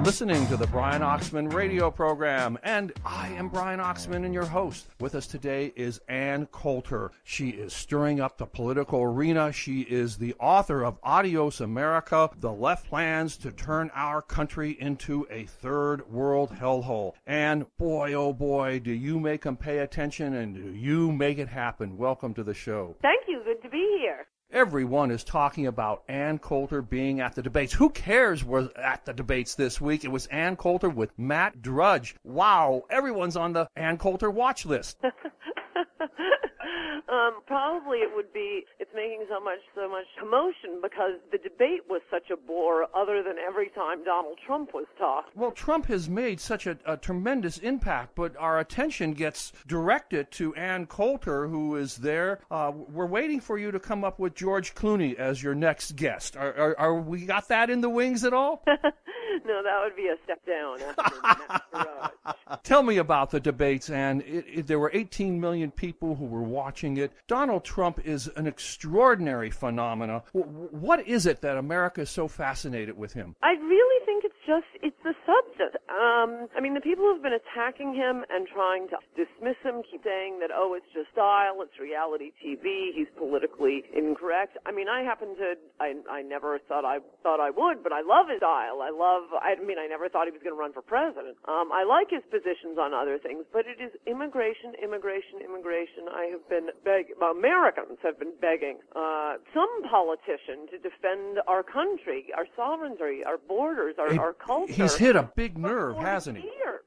Listening to the Brian Oxman radio program, and I am Brian Oxman and your host. With us today is Ann Coulter. She is stirring up the political arena. She is the author of Adios America, The Left Plans to Turn Our Country into a Third World Hellhole. And boy, oh boy, do you make them pay attention and do you make it happen. Welcome to the show. Thank you. Good to be here. Everyone is talking about Ann Coulter being at the debates. Who cares was at the debates this week? It was Ann Coulter with Matt Drudge. Wow, everyone's on the Ann Coulter watch list. Probably it would be, it's making so much commotion because the debate was such a bore other than every time Donald Trump was talking. Well, Trump has made such a tremendous impact, but our attention gets directed to Ann Coulter, who is there. We're waiting for you to come up with George Clooney as your next guest. Are we got that in the wings at all? No, that would be a step down after Matt. Tell me about the debates, Ann. There were 18 million people who were watching it. Donald Trump is an extraordinary phenomenon. What is it that America is so fascinated with him? I really think it's the substance. I mean, the people who've been attacking him and trying to dismiss him keep saying that, oh, it's just style, it's reality TV, he's politically incorrect. I mean, I never thought I would, but I love his style. I never thought he was going to run for president. I like his positions on other things, but it is immigration. I have been Americans have been begging some politician to defend our country, our sovereignty, our borders, our culture. He's hit a big nerve, hasn't he? Years.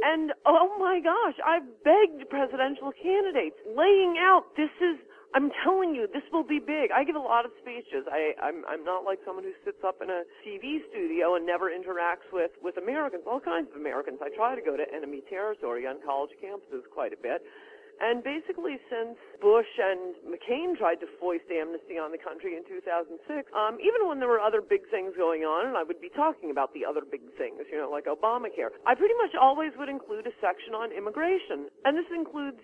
And, oh my gosh, I've begged presidential candidates, laying out, I'm telling you, this will be big. I give a lot of speeches. I'm not like someone who sits up in a TV studio and never interacts with Americans, all kinds of Americans. I try to go to enemy territory on college campuses quite a bit. And basically since Bush and McCain tried to foist amnesty on the country in 2006, even when there were other big things going on, and I would be talking about the other big things, like Obamacare, I pretty much always would include a section on immigration. And this includes,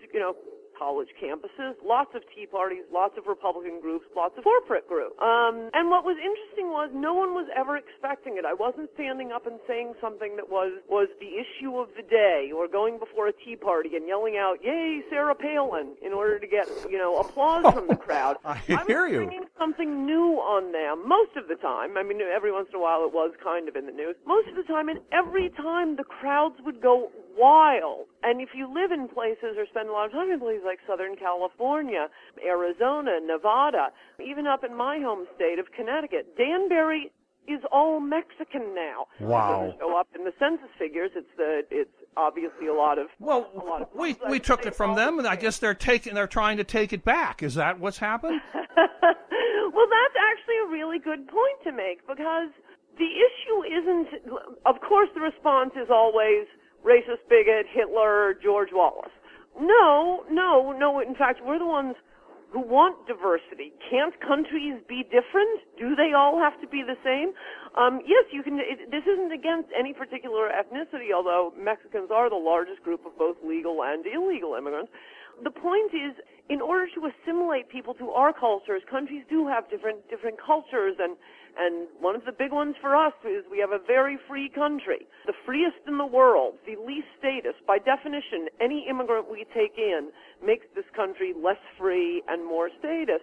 college campuses, lots of Tea Parties, lots of Republican groups, lots of corporate groups. And what was interesting was no one was ever expecting it. I wasn't standing up and saying something that was the issue of the day or going before a Tea Party and yelling out, yay, Sarah Palin, in order to get, applause from the crowd. I hear you. I was bringing something new on them most of the time. I mean, every once in a while it was kind of in the news. Most of the time, and every time the crowds would go wild. And if you live in places or spend a lot of time in places like Southern California, Arizona, Nevada, even up in my home state of Connecticut, Danbury is all Mexican now. Wow. So up in the census figures, it's obviously a lot of. Well, we took it from them, and I guess they're trying to take it back. Is that what's happened? Well, that's actually a really good point to make, because the issue isn't. Of course, the response is always racist, bigot, Hitler, George Wallace. No. In fact, we're the ones who want diversity. Can't countries be different? Do they all have to be the same? Yes, you can. This isn't against any particular ethnicity, although Mexicans are the largest group of both legal and illegal immigrants. The point is, in order to assimilate people to our cultures, countries do have different cultures, and one of the big ones for us is we have a very free country, the freest in the world, the least status. By definition, any immigrant we take in makes this country less free and more status.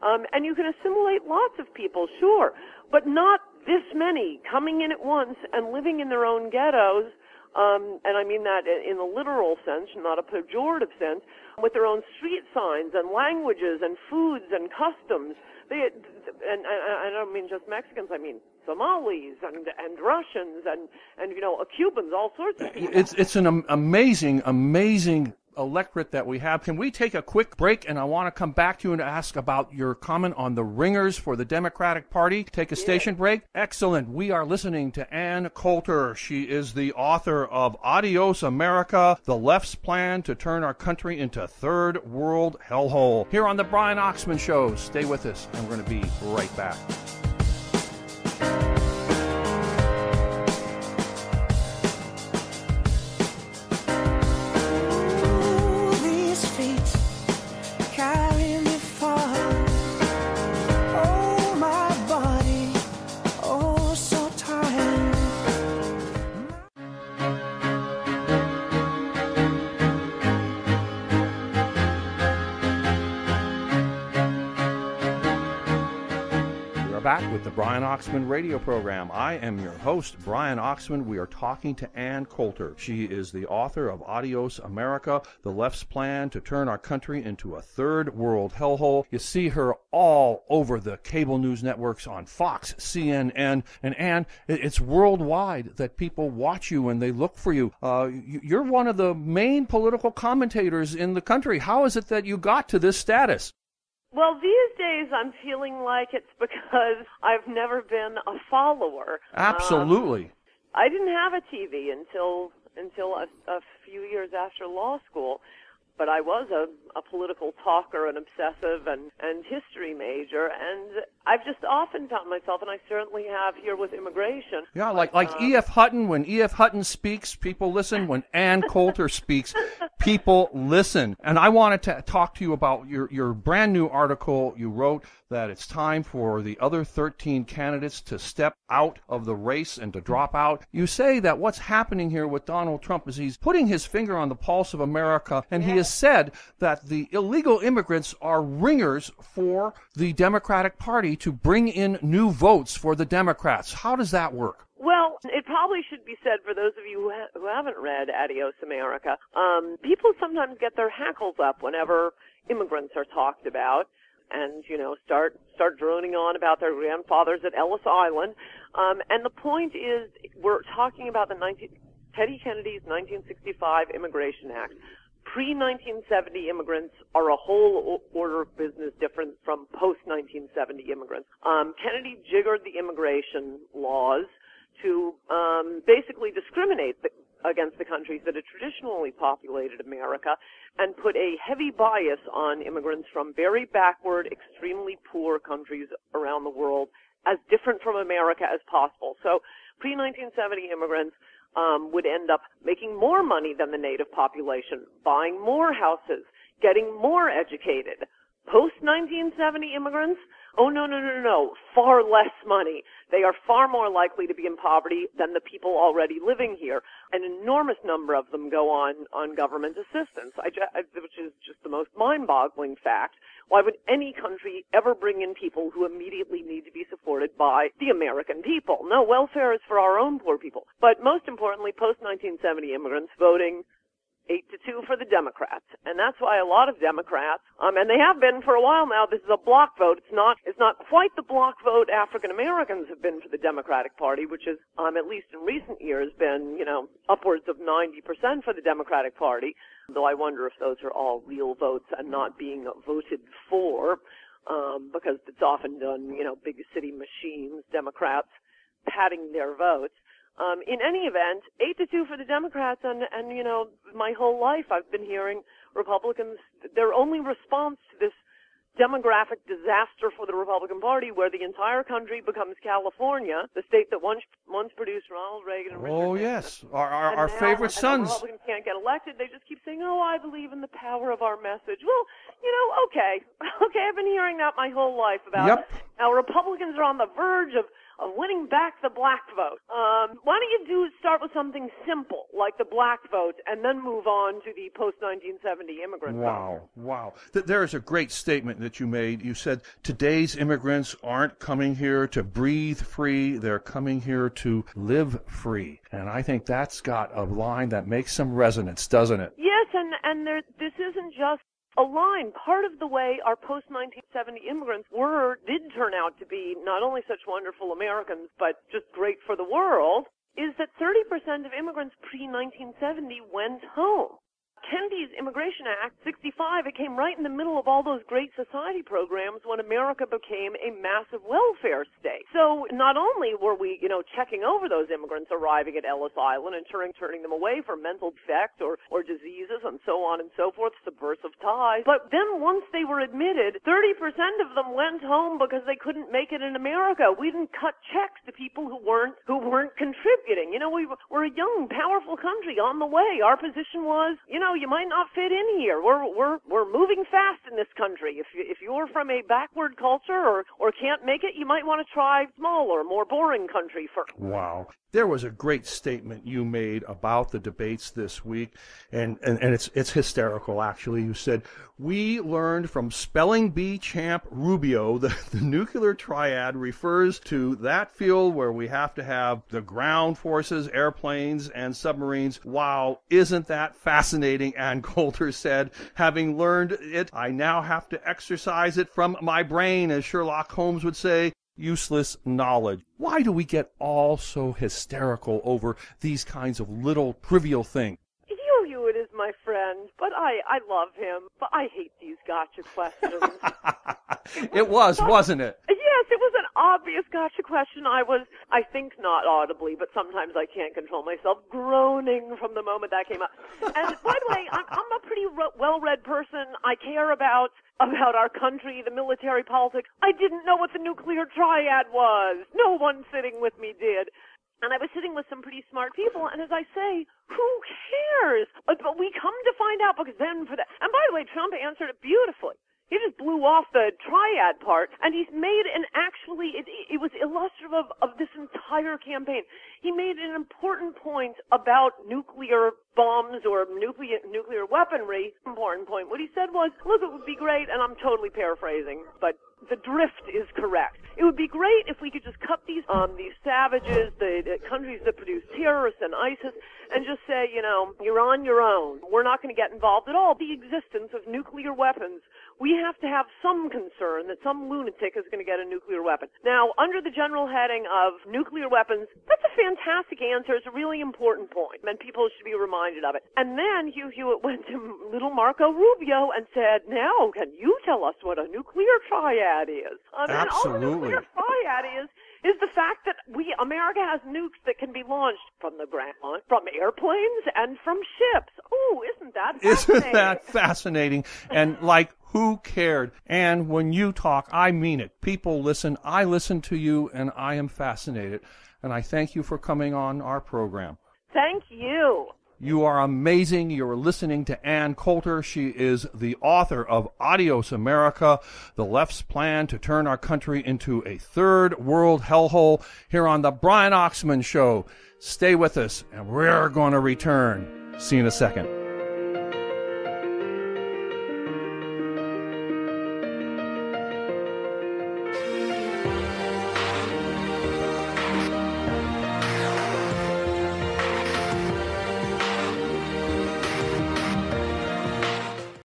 And you can assimilate lots of people, sure, but not this many coming in at once and living in their own ghettos. And I mean that in a literal sense, not a pejorative sense, with their own street signs and languages and foods and customs. And I don't mean just Mexicans, I mean Somalis and Russians and Cubans, all sorts of people. It's an amazing electorate that we have. Can we take a quick break? And I want to come back to you and ask about your comment on the ringers for the Democratic Party. Take a station break. Excellent. We are listening to Ann Coulter. She is the author of Adios America, The Left's Plan to Turn Our Country into Third World Hellhole. Here on the Brian Oxman Show. Stay with us, and we're going to be right back. back with the Brian Oxman radio program. I am your host, Brian Oxman. We are talking to Ann Coulter. She is the author of Adios America, The Left's Plan to Turn Our Country into a Third World Hellhole. You see her all over the cable news networks on Fox, CNN, and Ann, it's worldwide that people watch you and they look for you. You're one of the main political commentators in the country. How is it that you got to this status? Well, these days I'm feeling like it's because I've never been a follower. Absolutely. I didn't have a TV until a few years after law school, but I was a political talker, an obsessive, and history major, and I've just often found myself, and I certainly have here with immigration. Yeah, like E.F. Hutton. When E.F. Hutton speaks, people listen. When Ann Coulter speaks, people listen. And I wanted to talk to you about your brand new article you wrote that it's time for the other 13 candidates to step out of the race and to drop out. You say that what's happening here with Donald Trump is he's putting his finger on the pulse of America, and he has said that the illegal immigrants are ringers for the Democratic Party to bring in new votes for the Democrats. How does that work? Well, it probably should be said for those of you who haven't read Adios America, people sometimes get their hackles up whenever immigrants are talked about and, start droning on about their grandfathers at Ellis Island. And the point is, we're talking about Teddy Kennedy's 1965 Immigration Act. Pre-1970 immigrants are a whole order of business different from post-1970 immigrants. Kennedy jiggered the immigration laws to basically discriminate against the countries that had traditionally populated America and put a heavy bias on immigrants from very backward, extremely poor countries around the world as different from America as possible. So pre-1970 immigrants would end up making more money than the native population, buying more houses, getting more educated. Post-1970 immigrants, oh, no, far less money. They are far more likely to be in poverty than the people already living here. An enormous number of them go on government assistance, which is just the most mind-boggling fact. Why would any country ever bring in people who immediately need to be supported by the American people? No, welfare is for our own poor people. But most importantly, post-1970 immigrants voting 8-2 for the Democrats. And that's why a lot of Democrats, and they have been for a while now, this is a block vote. It's not quite the block vote African Americans have been for the Democratic Party, which has, at least in recent years, been, upwards of 90% for the Democratic Party. Though I wonder if those are all real votes and not being voted for, because it's often done, big city machines, Democrats padding their votes. In any event, 8-2 for the Democrats, and my whole life I've been hearing Republicans, their only response to this demographic disaster for the Republican Party, where the entire country becomes California, the state that once produced Ronald Reagan and Richard Oh, Nixon. Yes, our favorite sons. And Republicans can't get elected. They just keep saying, I believe in the power of our message. Well, okay, I've been hearing that my whole life about how Republicans are on the verge of winning back the black vote. Why don't you start with something simple, like the black vote, and then move on to the post-1970 immigrant vote? Wow. There is a great statement that you made. You said, today's immigrants aren't coming here to breathe free, they're coming here to live free. And I think that's got a line that makes some resonance, doesn't it? Yes, and this isn't just a line. Part of the way our post-1970 immigrants did turn out to be not only such wonderful Americans, but just great for the world, is that 30% of immigrants pre-1970 went home. Kennedy's Immigration Act, 65, it came right in the middle of all those great society programs when America became a massive welfare state. So not only were we, checking over those immigrants arriving at Ellis Island and turning them away for mental defects or diseases and so on and so forth, subversive ties, but then once they were admitted, 30% of them went home because they couldn't make it in America. We didn't cut checks to people who weren't contributing. We're a young, powerful country on the way. Our position was, you might not fit in here. We're moving fast in this country. If you're from a backward culture or can't make it, you might want to try smaller, more boring country first. Wow. There was a great statement you made about the debates this week, and it's hysterical, actually. You said, we learned from spelling bee champ Rubio that the nuclear triad refers to that field where we have to have the ground forces, airplanes, and submarines. Wow, isn't that fascinating? And Coulter said, having learned it, I now have to exercise it from my brain, as Sherlock Holmes would say. Useless knowledge. Why do we get all so hysterical over these kinds of little trivial things? Hewitt is my friend, but I love him. But I hate these gotcha questions. It was, wasn't it? Yes, it was an obvious gotcha question. I think not audibly, but sometimes I can't control myself, groaning from the moment that came up. And by the way, I'm a pretty well-read person. I care about our country, the military, politics. I didn't know what the nuclear triad was. No one sitting with me did. And I was sitting with some pretty smart people, and as I say, who cares? But we come to find out, because then for that, and by the way, Trump answered it beautifully. He just blew off the triad part, and he's made it was illustrative of this entire campaign. He made an important point about nuclear bombs or nuclear weaponry. Important point. What he said was, look, it would be great, and I'm totally paraphrasing, but the drift is correct. It would be great if we could just cut these savages, the countries that produce terrorists and ISIS, and just say, you're on your own. We're not going to get involved at all. The existence of nuclear weapons, we have to have some concern that some lunatic is going to get a nuclear weapon. Now, under the general heading of nuclear weapons, that's a fantastic answer. It's a really important point, and people should be reminded of it. And then Hugh Hewitt went to little Marco Rubio and said, now, can you tell us what a nuclear triad is? Absolutely. And all the nuclear triad is the fact that America has nukes that can be launched from the ground, from airplanes, and from ships. Oh, isn't that fascinating? Isn't that fascinating? And who cared? And when you talk, I mean it. People listen. I listen to you, and I am fascinated. And I thank you for coming on our program. Thank you. You are amazing. You're listening to Ann Coulter. She is the author of Adios America, The Left's Plan to Turn Our Country into a Third World Hellhole, here on The Brian Oxman Show. Stay with us, and we're going to return. See you in a second.